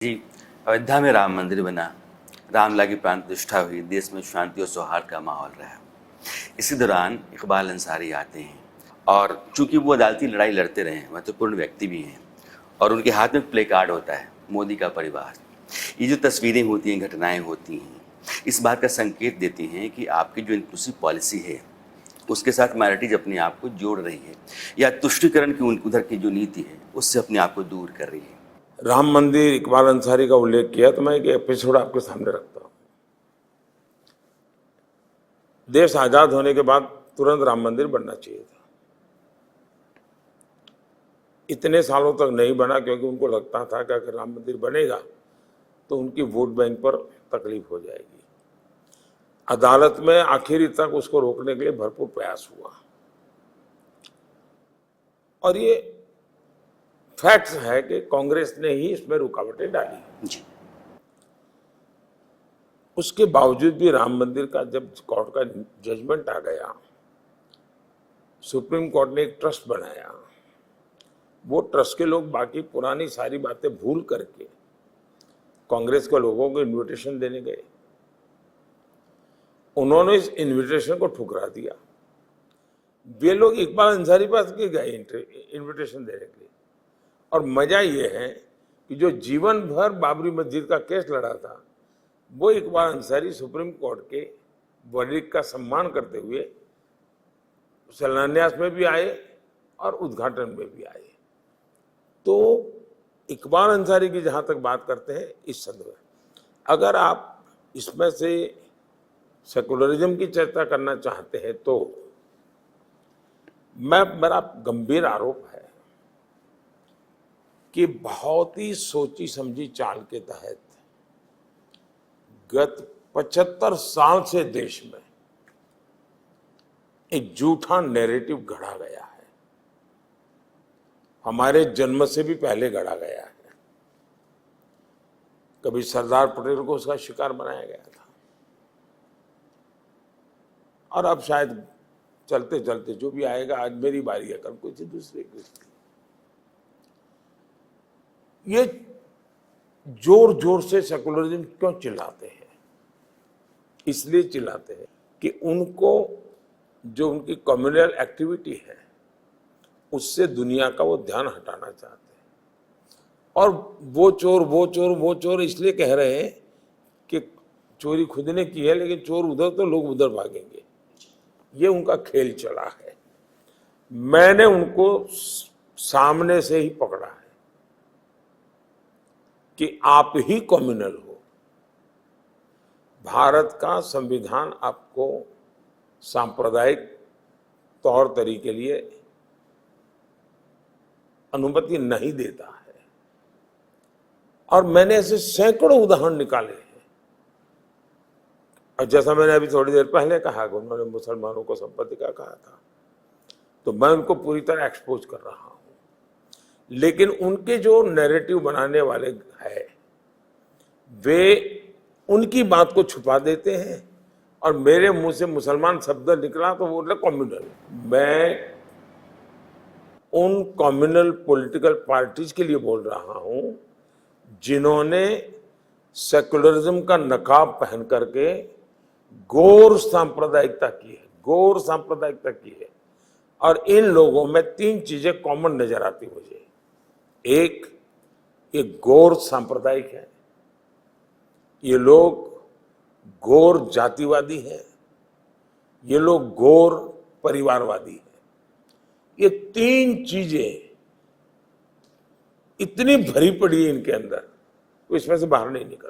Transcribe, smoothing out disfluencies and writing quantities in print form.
जी, अयोध्या में राम मंदिर बना, रामलला की प्राण प्रतिष्ठा हुई, देश में शांति और सौहार्द का माहौल रहा। इसी दौरान इकबाल अंसारी आते हैं और चूंकि वो अदालती लड़ाई लड़ते रहे, महत्वपूर्ण व्यक्ति भी हैं और उनके हाथ में प्ले कार्ड होता है मोदी का परिवार। ये जो तस्वीरें होती हैं, घटनाएं होती हैं, इस बात का संकेत देती हैं कि आपकी जो इंक्लूसिव पॉलिसी है उसके साथ माइनॉरिटीज अपने आप को जोड़ रही है या तुष्टीकरण की उधर की जो नीति है उससे अपने आप को दूर कर रही है। राम मंदिर इकबाल अंसारी का उल्लेख किया तो मैं एक एपिसोड आपके सामने रखता हूं। देश आजाद होने के बाद तुरंत राम मंदिर बनना चाहिए था। इतने सालों तक नहीं बना क्योंकि उनको लगता था कि अगर राम मंदिर बनेगा तो उनकी वोट बैंक पर तकलीफ हो जाएगी। अदालत में आखिरी तक उसको रोकने के लिए भरपूर प्रयास हुआ और ये फैक्ट्स है कि कांग्रेस ने ही इसमें रुकावटें डाली जी। उसके बावजूद भी राम मंदिर का जब कोर्ट का जजमेंट आ गया, सुप्रीम कोर्ट ने एक ट्रस्ट बनाया। वो ट्रस्ट के लोग बाकी पुरानी सारी बातें भूल करके कांग्रेस के लोगों को इनविटेशन देने गए। उन्होंने इस इनविटेशन को ठुकरा दिया। वे लोग इकबाल अंसारी पास के गए इनविटेशन देने के लिए। और मजा ये है कि जो जीवन भर बाबरी मस्जिद का केस लड़ा था वो इकबाल अंसारी सुप्रीम कोर्ट के वर्डिक्ट का सम्मान करते हुए शिलान्यास में भी आए और उद्घाटन में भी आए। तो इकबाल अंसारी की जहां तक बात करते हैं इस संदर्भ, अगर आप इसमें से सेकुलरिज्म की चर्चा करना चाहते हैं तो मेरा गंभीर आरोप है कि बहुत ही सोची समझी चाल के तहत गत 75 साल से देश में एक झूठा नैरेटिव गढ़ा गया है। हमारे जन्म से भी पहले गढ़ा गया है। कभी सरदार पटेल को उसका शिकार बनाया गया था और अब शायद चलते चलते जो भी आएगा, आज मेरी बारी है, कल कोई दूसरे की। ये जोर जोर से सेकुलरिज्म क्यों चिल्लाते हैं? इसलिए चिल्लाते हैं कि उनको जो उनकी कम्युनल एक्टिविटी है उससे दुनिया का वो ध्यान हटाना चाहते हैं। और वो चोर वो चोर वो चोर इसलिए कह रहे हैं कि चोरी खुद ने की है, लेकिन चोर उधर तो लोग उधर भागेंगे। ये उनका खेल चला है। मैंने उनको सामने से ही पकड़ा है कि आप ही कम्युनल हो। भारत का संविधान आपको सांप्रदायिक तौर तरीके के लिए अनुमति नहीं देता है। और मैंने ऐसे सैकड़ों उदाहरण निकाले हैं। और जैसा मैंने अभी थोड़ी देर पहले कहा कि उन्होंने मुसलमानों को संपत्ति का कहा था, तो मैं उनको पूरी तरह एक्सपोज कर रहा हूं। लेकिन उनके जो नैरेटिव बनाने वाले हैं वे उनकी बात को छुपा देते हैं और मेरे मुंह से मुसलमान शब्द निकला तो वो कम्युनल। मैं उन कम्युनल पॉलिटिकल पार्टीज के लिए बोल रहा हूं जिन्होंने सेकुलरिज्म का नकाब पहन करके गौर सांप्रदायिकता की है, गौर सांप्रदायिकता की है। और इन लोगों में तीन चीजें कॉमन नजर आती मुझे। एक, ये गौर सांप्रदायिक है, ये लोग गौर जातिवादी हैं, ये लोग गौर परिवारवादी हैं। ये तीन चीजें इतनी भरी पड़ी है इनके अंदर, तो इसमें से बाहर नहीं निकल।